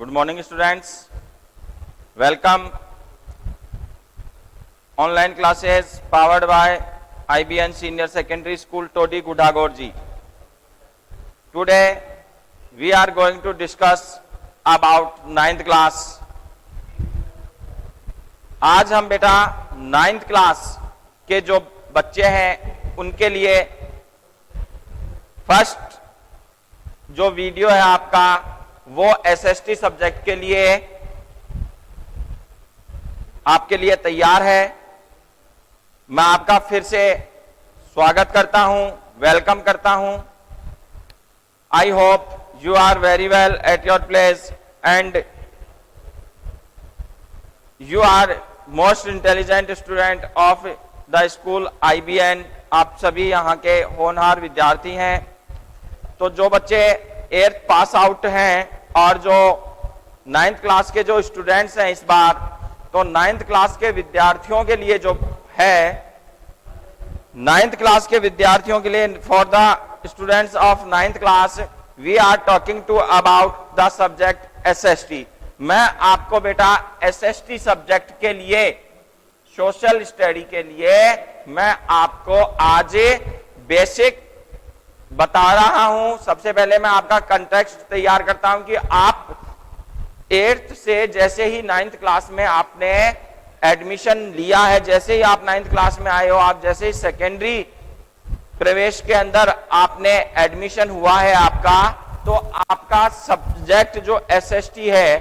Good morning, students. Welcome. Online classes powered by IBN Senior Secondary School, Todi, Gudagorji. Today, we are going to discuss about 9th class. आज हम बेटा 9th class के जो बच्चे हैं उनके लिए फर्स्ट जो वीडियो है आपका वो एसएसटी सब्जेक्ट के लिए आपके लिए तैयार है। मैं आपका फिर से स्वागत करता हूं, वेलकम करता हूं। I hope you are very well at your place and you are most intelligent student of the school IBN। आप सभी यहाँ के होनहार विद्यार्थी हैं। तो जो बच्चे 8th पास आउट हैं और जो 9th क्लास के जो स्टूडेंट्स हैं इस बार, तो 9th क्लास के विद्यार्थियों के लिए जो है 9th क्लास के विद्यार्थियों के लिए for the students of 9th class we are talking to about the subject SST। मैं आपको बेटा SST सब्जेक्ट के लिए सोशल स्टडी के लिए मैं आपको आज बेसिक बता रहा हूं। सबसे पहले मैं आपका कंटेक्स्ट तैयार करता हूं कि आप 8th से जैसे ही 9th क्लास में आपने एडमिशन लिया है, जैसे ही आप 9th क्लास में आए हो, आप जैसे ही सेकेंडरी प्रवेश के अंदर आपने एडमिशन हुआ है आपका, तो आपका सब्जेक्ट जो SST है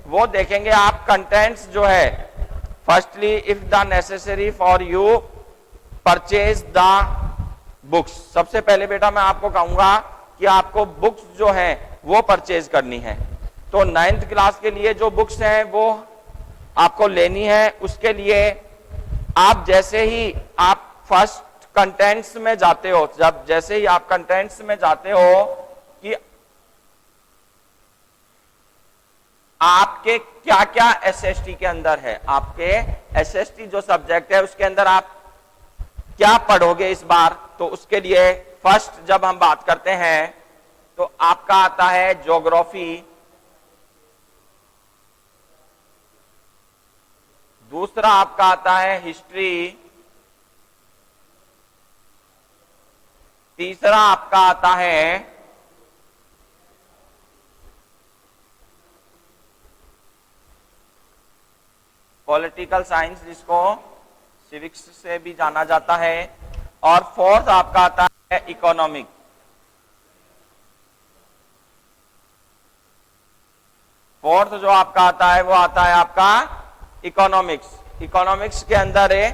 वो देखेंगे आप। कंटेंट्स जो है, firstly if the necessary for you purchase the books. सबसे पहले बेटा मैं आपको कहूंगा कि आपको बुक्स जो हैं वो परचेज करनी है। तो 9th क्लास के लिए जो बुक्स हैं वो आपको लेनी है। उसके लिए आप जैसे ही आप फर्स्ट कंटेंट्स में जाते हो, जब जैसे ही आप कंटेंट्स में जाते हो कि आपके क्या क्या SST के अंदर है, आपके SST जो सब्जेक्ट है उसके अंदर आप क्या पढ़ोगे इस बार, तो उसके लिए फर्स्ट जब हम बात करते हैं तो आपका आता है ज्योग्राफी, दूसरा आपका आता है हिस्ट्री, तीसरा आपका आता है पॉलिटिकल साइंस, जिसको सिविक्स से भी जाना जाता है, और फोर्थ आपका आता है इकोनॉमिक। फोर्थ जो आपका आता है वो आता है आपका इकोनॉमिक्स। इकोनॉमिक्स के अंदर है,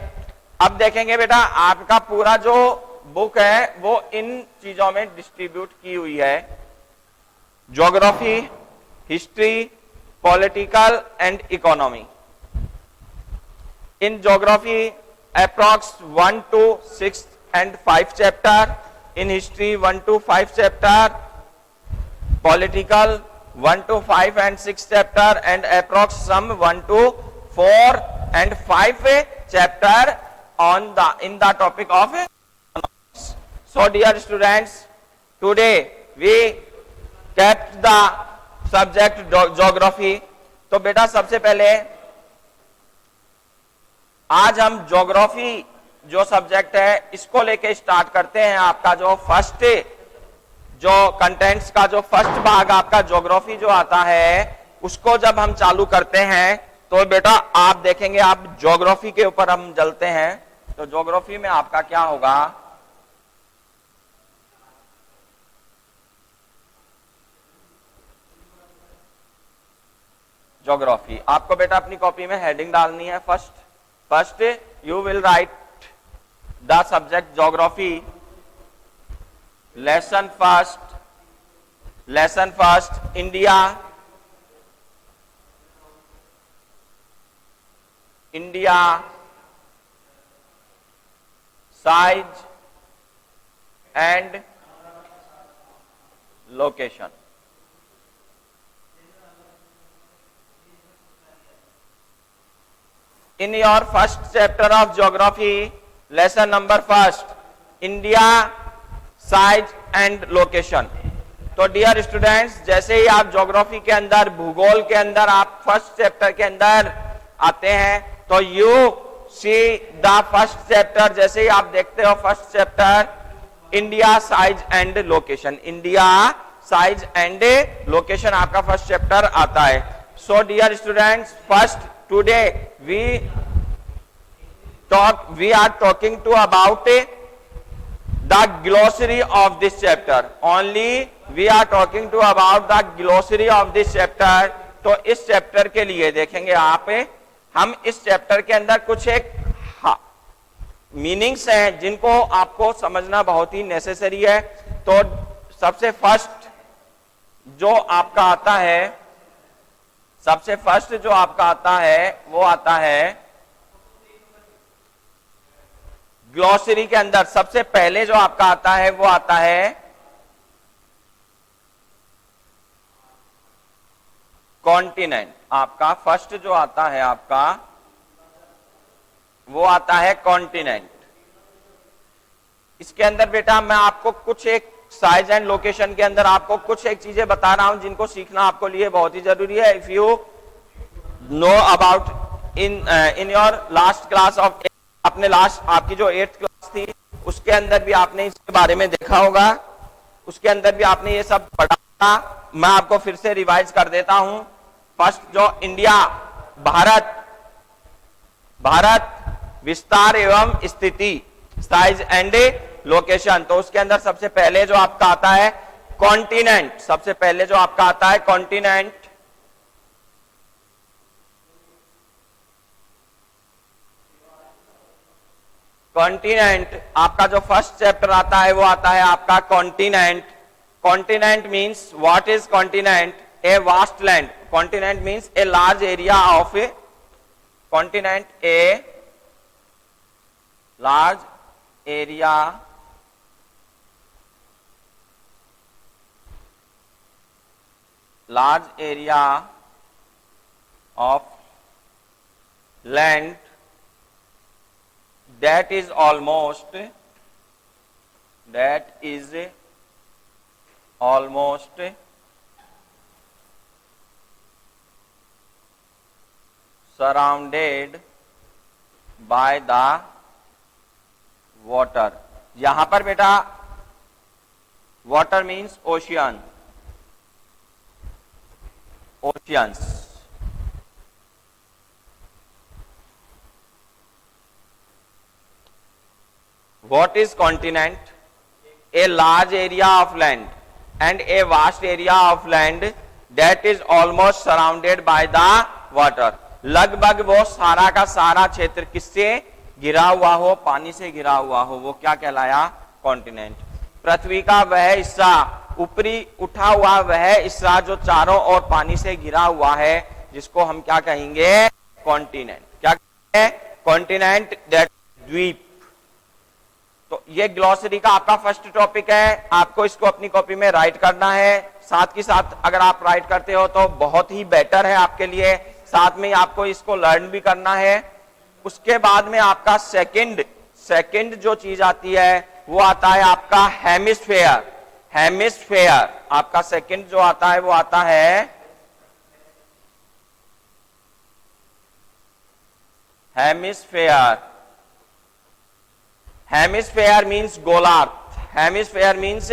अब देखेंगे बेटा आपका पूरा जो बुक है वो इन चीजों में डिस्ट्रीब्यूट की हुई है। Geography, history, political and economy. In geography, approx 1 to 6 and 5 chapter. In history, 1 to 5 chapter. Political, 1 to 5 and 6 chapter, and approx some 1 to 4 and 5 chapter on the in the topic of economics. So, dear students, today we kept the subject geography. तो बेटा सबसे पहले आज हम geography जो subject है इसको लेके स्टार्ट करते हैं। आपका जो फर्स्ट जो कंटेंट्स का जो फर्स्ट भाग आपका ज्योग्राफी जो आता है उसको जब हम चालू करते हैं तो बेटा आप देखेंगे, आप ज्योग्राफी के ऊपर हम चलते हैं। तो ज्योग्राफी में आपका क्या होगा, ज्योग्राफी आपको बेटा अपनी कॉपी में हेडिंग डालनी है। First, you will write the subject geography. Lesson first, India. Size and location. In your first chapter of geography, lesson number first, India, size and location. तो डियर स्टूडेंट्स, जैसे ही आप ज्योग्राफी के अंदर, भूगोल के अंदर आप फर्स्ट चैप्टर के अंदर आते हैं, तो you see the first chapter, जैसे ही आप देखते हो first chapter, India size and location, India size and location आपका फर्स्ट चैप्टर आता है। So dear students, first today we are talking to about the glossary of this chapter. Only we are talking to about the glossary of this chapter. तो इस chapter के लिए देखेंगे आप, हम इस चैप्टर के अंदर कुछ एक मीनिंग्स हैं जिनको आपको समझना बहुत ही नेसेसरी है। तो सबसे फर्स्ट जो आपका आता है, सबसे फर्स्ट जो आपका आता है वो आता है ग्लॉसरी के अंदर। सबसे पहले जो आपका आता है वो आता है कॉन्टिनेंट। आपका फर्स्ट जो आता है आपका वो आता है कॉन्टिनेंट। इसके अंदर बेटा मैं आपको कुछ एक साइज एंड लोकेशन के अंदर आपको कुछ एक चीजें बता रहा हूं जिनको सीखना आपको लिए बहुत ही जरूरी है। If you know about in your last class of, आपने लास्ट आपकी जो 8th क्लास थी उसके अंदर भी आपने इसके बारे में देखा होगा, उसके अंदर भी आपने ये सब पढ़ा था। मैं आपको फिर से रिवाइज कर देता हूं। फर्स्ट जो इंडिया, भारत विस्तार एवं स्थिति, साइज एंड लोकेशन, तो उसके अंदर सबसे पहले जो आपका आता है कॉन्टिनेंट। सबसे पहले जो आपका आता है कॉन्टिनेंट। कॉन्टिनेंट आपका जो फर्स्ट चैप्टर आता है वो आता है आपका continent. Continent means, what is continent? A vast land. Continent means A large area of A continent, a large area of land that is almost surrounded by the water. यहां पर बेटा water means oceans. What is continent? A large area of land and a vast area of land that is almost surrounded by the water. लगभग वो सारा का सारा क्षेत्र किससे घिरा हुआ हो? पानी से घिरा हुआ हो, वो क्या कहलाया? कॉन्टिनेंट। पृथ्वी का वह हिस्सा, ऊपरी उठा हुआ वह हिस्सा जो चारों ओर पानी से घिरा हुआ है, जिसको हम क्या कहेंगे? कॉन्टिनेंट। क्या कहेंगे? कॉन्टिनेंट, दैट द्वीप। तो ये ग्लॉसरी का आपका फर्स्ट टॉपिक है। आपको इसको अपनी कॉपी में राइट करना है। साथ ही साथ अगर आप राइट करते हो तो बहुत ही बेटर है आपके लिए। साथ में आपको इसको लर्न भी करना है। उसके बाद में आपका सेकंड जो चीज आती है वो आता है आपका हेमिस्फेयर। आपका सेकंड जो आता है वो आता है हेमिस्फेयर। हेमिस्फेयर मीन्स गोलार्ध। हेमिस्फेयर मीन्स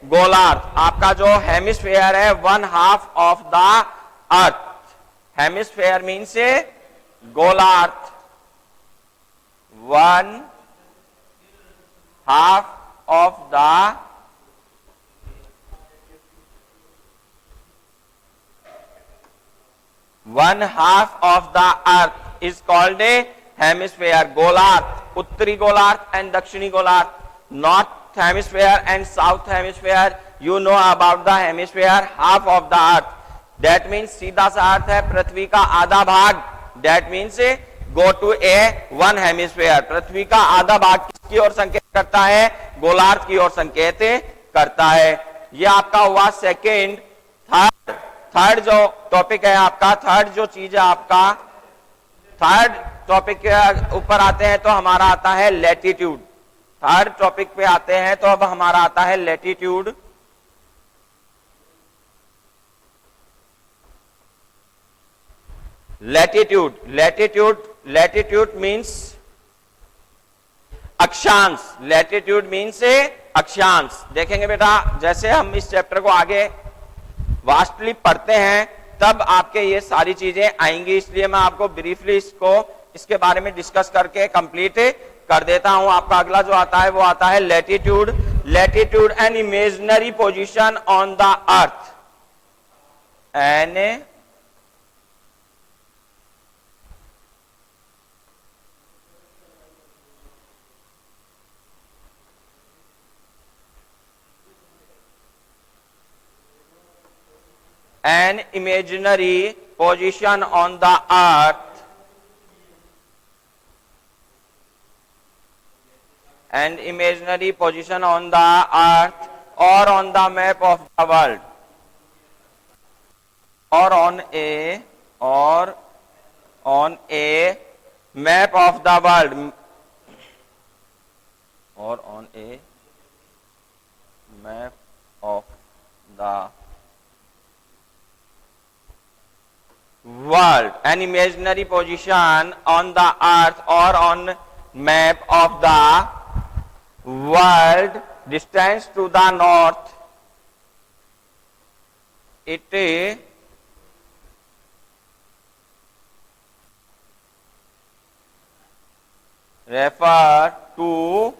गोलार्ध। आपका जो हेमिस्फेयर है 1/2 of the earth. Hemisphere means गोलार्ध, 1/2 of the earth is called a hemisphere. गोलार्ध, उत्तरी गोलार्ध एंड दक्षिणी गोलार्ध, north hemisphere and south hemisphere. You know about the hemisphere, half of the earth. That means सीधा सा अर्थ है पृथ्वी का आधा भाग। That means go to a 1 hemisphere. पृथ्वी का आधा भाग किसकी ओर संकेत करता है? गोलार्ध की ओर संकेत करता है। ये आपका हुआ सेकेंड। थर्ड जो टॉपिक है आपका, थर्ड जो चीज है आपका, थर्ड टॉपिक के ऊपर आते हैं तो हमारा आता है लैटिट्यूड। थर्ड टॉपिक पे आते हैं तो अब हमारा आता है लैटिट्यूड। लैटिट्यूड मीन्स अक्षांश, लैटिट्यूड मीन्स अक्षांश। देखेंगे बेटा जैसे हम इस चैप्टर को आगे वास्टली पढ़ते हैं तब आपके ये सारी चीजें आएंगी, इसलिए मैं आपको ब्रीफली इसके बारे में डिस्कस करके कंप्लीट कर देता हूं। आपका अगला जो आता है वो आता है latitude. Latitude an imaginary position on the earth, an an imaginary position on the earth, an imaginary position on the earth or on the map of the world, or on a map of the world, or on a map of the world, an imaginary position on the earth or on map of the world, distance to the north, it refer to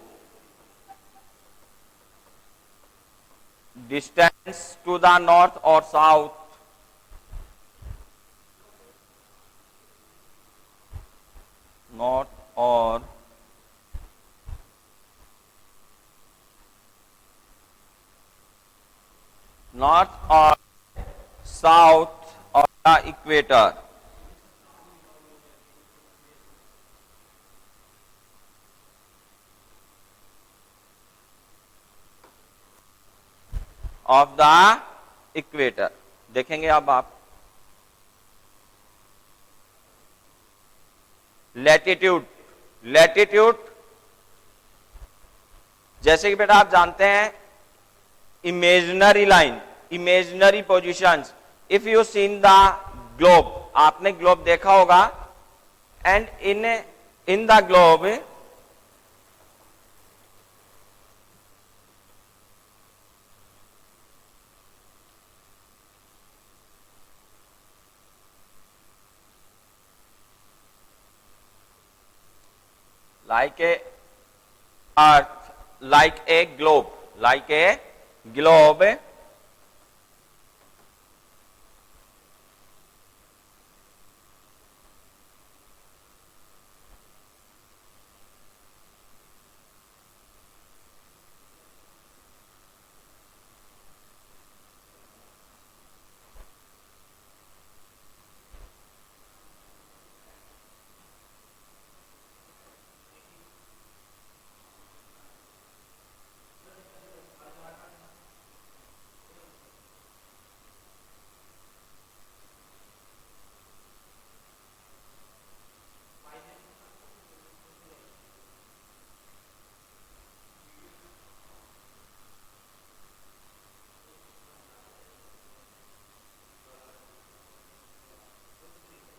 distance to the north or south, north or south of the equator. Of the equator. देखेंगे अब आप latitude जैसे कि बेटा आप जानते हैं imaginary line, imaginary positions. If you seen the globe, आपने ग्लोब देखा होगा, and in the globe like a earth, like a globe,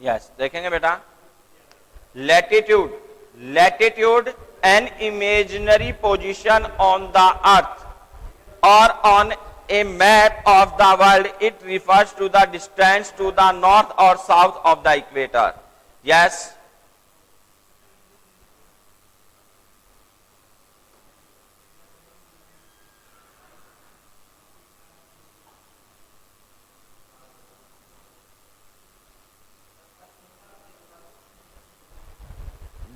yes देखेंगे बेटा latitude an imaginary position on the अर्थ और on a map of the world, it refers to the distance to the north or south of the equator. Yes.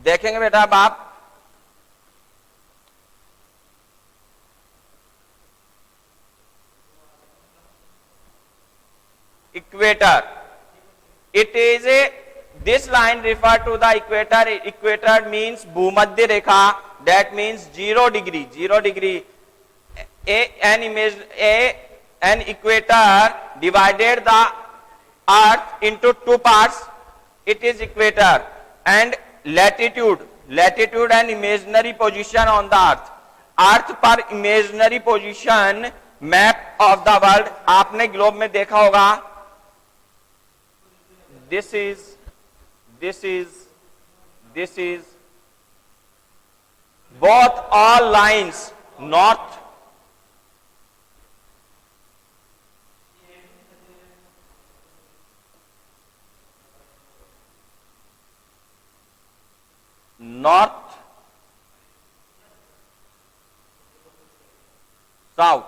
देखेंगे बेटा अब आप equator. It is this line refer to the equator. Equator means भूमध्य रेखा, that means 0 degree. 0 degree. An equator divided the earth into two parts. It is equator. And latitude and imaginary position on the earth. अर्थ पर imaginary position map of the world आपने globe में देखा होगा. This is this is both all lines north south,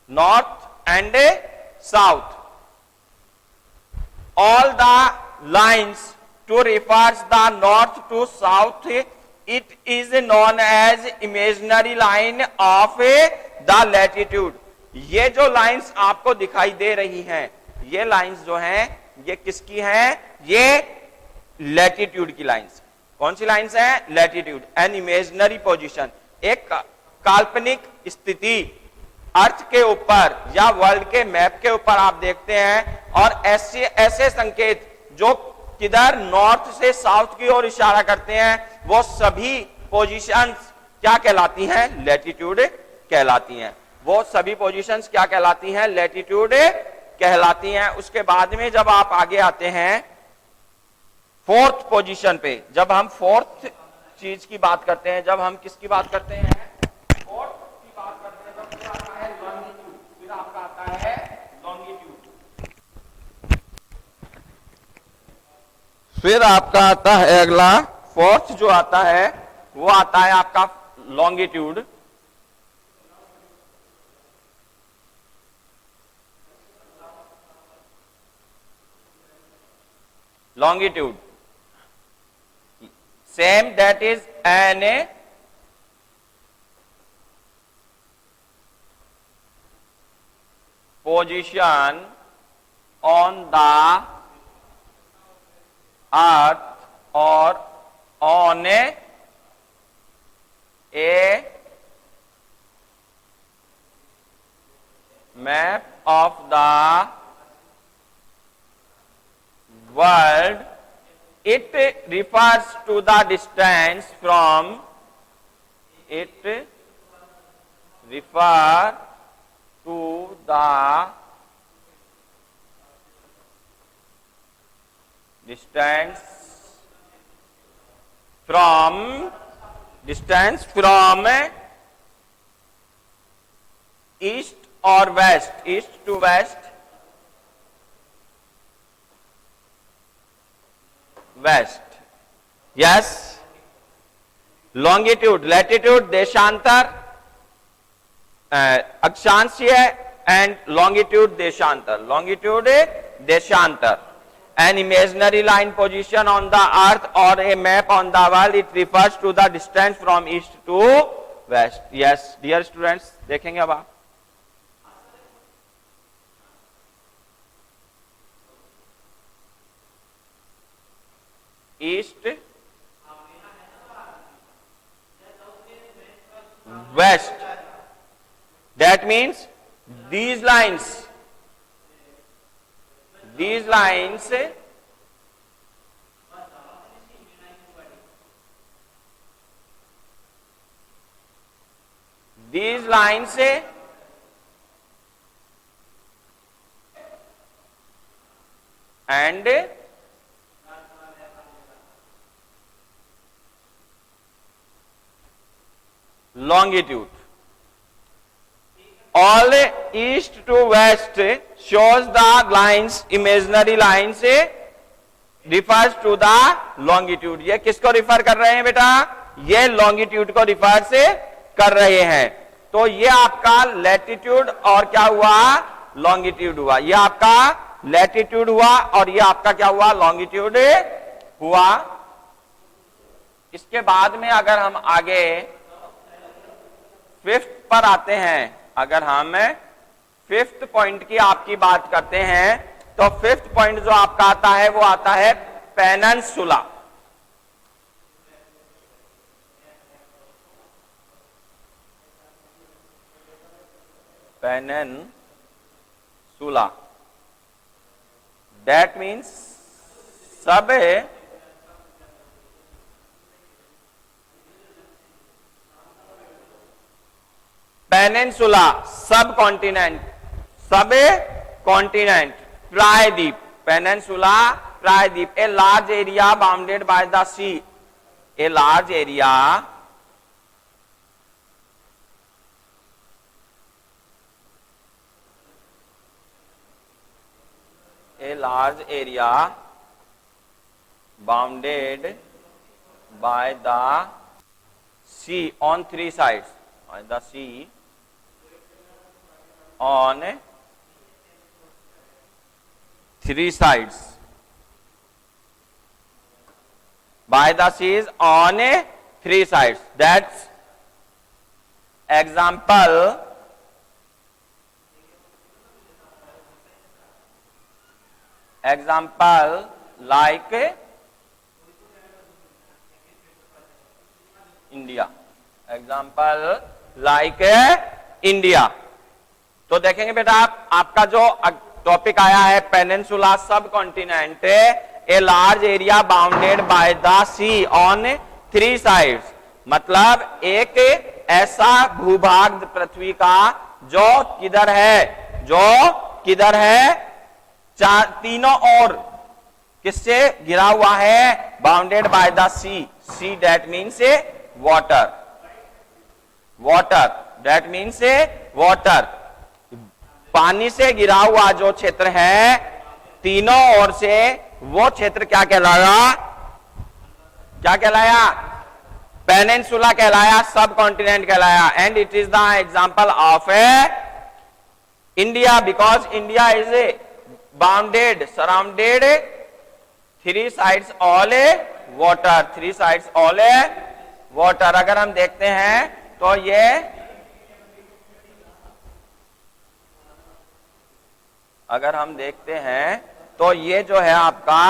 north and south. All the lines to refers the north to south, it is known as imaginary line of the latitude. ये जो lines आपको दिखाई दे रही हैं, ये lines जो हैं, ये किसकी हैं? ये लैटिट्यूड की लाइंस. कौन सी लाइंस हैं? लैटिट्यूड. एन इमेजिनरी पोजीशन, एक काल्पनिक स्थिति अर्थ के ऊपर या वर्ल्ड के मैप के ऊपर आप देखते हैं, और ऐसे ऐसे संकेत जो किधर नॉर्थ से साउथ की ओर इशारा करते हैं, वो सभी पोजीशंस क्या कहलाती हैं? लैटिट्यूड कहलाती हैं. वो सभी पोजीशंस क्या कहलाती हैं? लैटिट्यूड कहलाती हैं. उसके बाद में जब आप आगे आते हैं फोर्थ पोजीशन पे, जब हम फोर्थ चीज की बात करते हैं, जब हम किसकी बात करते हैं? फोर्थ की बात करते हैं, जब फिर आता है लॉन्गिट्यूड, फिर आपका आता है लॉन्गिट्यूड. फिर आपका आता है अगला फोर्थ जो आता है, वो आता है आपका longitude. longitude, same, that is an position on the earth or on a map of the world. It refers to the distance from, it refer to the distance from east or west, east to west, west. Yes. Longitude, latitude, देशांतर, अक्षांशीय, and longitude, देशांतर. Longitude, देशांतर. An imaginary line position on the earth or a map on the world, it refers to the distance from east to west. Yes, dear students, देखेंगे अब आप. East, west, that means these lines these lines and longitude. All east to west shows the lines, imaginary lines refers to the longitude. ये किसको refer कर रहे हैं बेटा? ये longitude को रिफर से कर रहे हैं. तो ये आपका लैटिट्यूड और क्या हुआ? लॉन्गिट्यूड हुआ. ये आपका लैटिट्यूड हुआ और ये आपका क्या हुआ? लॉन्गिट्यूड हुआ. इसके बाद में अगर हम आगे फिफ्थ पर आते हैं, अगर हम फिफ्थ पॉइंट की आपकी बात करते हैं, तो फिफ्थ पॉइंट जो आपका आता है वो आता है peninsula. Peninsula, that means sub peninsula, sub continent, प्रायद्वीप. पेनिनसुला प्रायद्वीप, a large area bounded by the sea, a large area bounded by the sea on three sides, by the sea on three sides, by the seas on three sides. That's example like India, example like India. तो देखेंगे बेटा आपका जो topic आया है peninsula sub continent, a large area bounded by the sea on three sides, मतलब एक ऐसा भूभाग पृथ्वी का जो किधर है तीनों ओर किससे घिरा हुआ है, bounded by the sea, sea that means water, that means water, पानी से घिरा हुआ जो क्षेत्र है तीनों ओर से, वो क्षेत्र क्या कहलाया, पेनिनसुला कहलाया, सब कॉन्टिनेंट कहलाया. And it is the example of India, because India is bounded, surrounded, three sides all water, three sides all water. अगर हम देखते हैं तो ये जो है आपका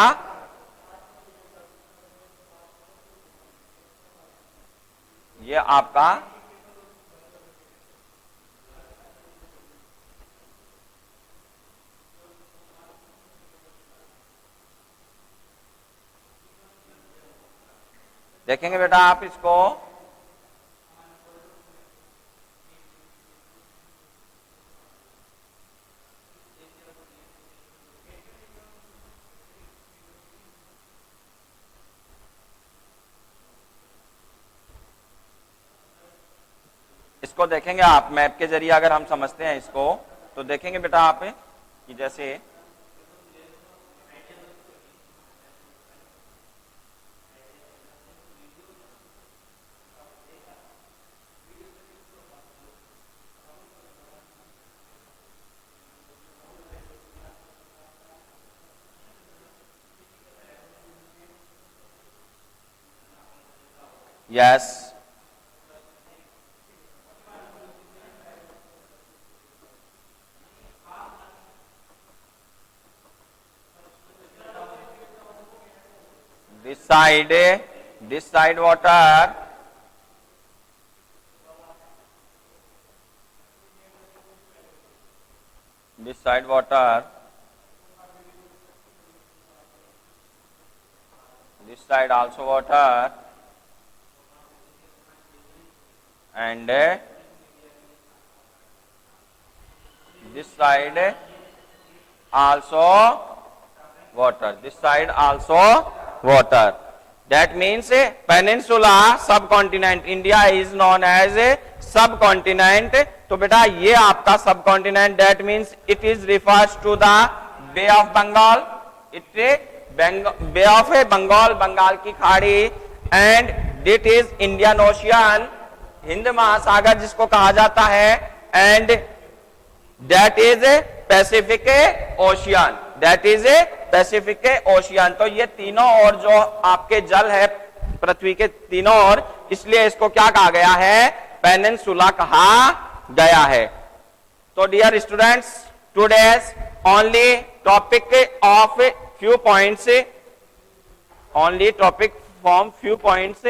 देखेंगे बेटा आप इसको, देखेंगे आप मैप के जरिए अगर हम समझते हैं इसको, तो देखेंगे बेटा आप कि जैसे yes this side water, this side water, this side also water, and this side also water, this side also water. That means peninsula subcontinent, India is known as a subcontinent. तो बेटा ये आपका subcontinent, that means it is refers to the Bay of Bengal, Bay of Bengal, Bengal की खाड़ी, and it is Indian Ocean, Hind महासागर जिसको कहा जाता है, and that is Pacific Ocean, that is Pacific ocean. तो ये तीनों ओर जो आपके जल है पृथ्वी के तीनों ओर, इसलिए इसको क्या कहा गया है, पेनिनसुला कहा गया है. तो dear students, today's only topic of few points, only topic from few points,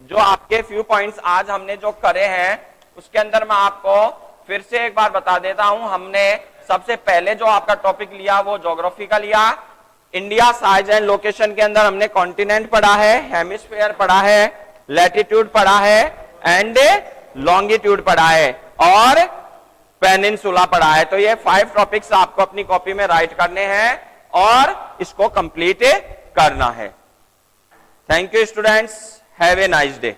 जो आपके फ्यू पॉइंट्स आज हमने जो करे हैं उसके अंदर मैं आपको फिर से एक बार बता देता हूं. हमने सबसे पहले जो आपका टॉपिक लिया वो ज्योग्राफी का लिया. इंडिया साइज एंड लोकेशन के अंदर हमने कॉन्टिनेंट पढ़ा है, हेमिस्फीयर पढ़ा है, लैटिट्यूड पढ़ा है, एंड लॉन्गिट्यूड पढ़ा है, और पेनिनसुला पढ़ा है. तो ये 5 टॉपिक्स आपको अपनी कॉपी में राइट करने हैं और इसको कंप्लीट करना है। Thank you students, have a nice day.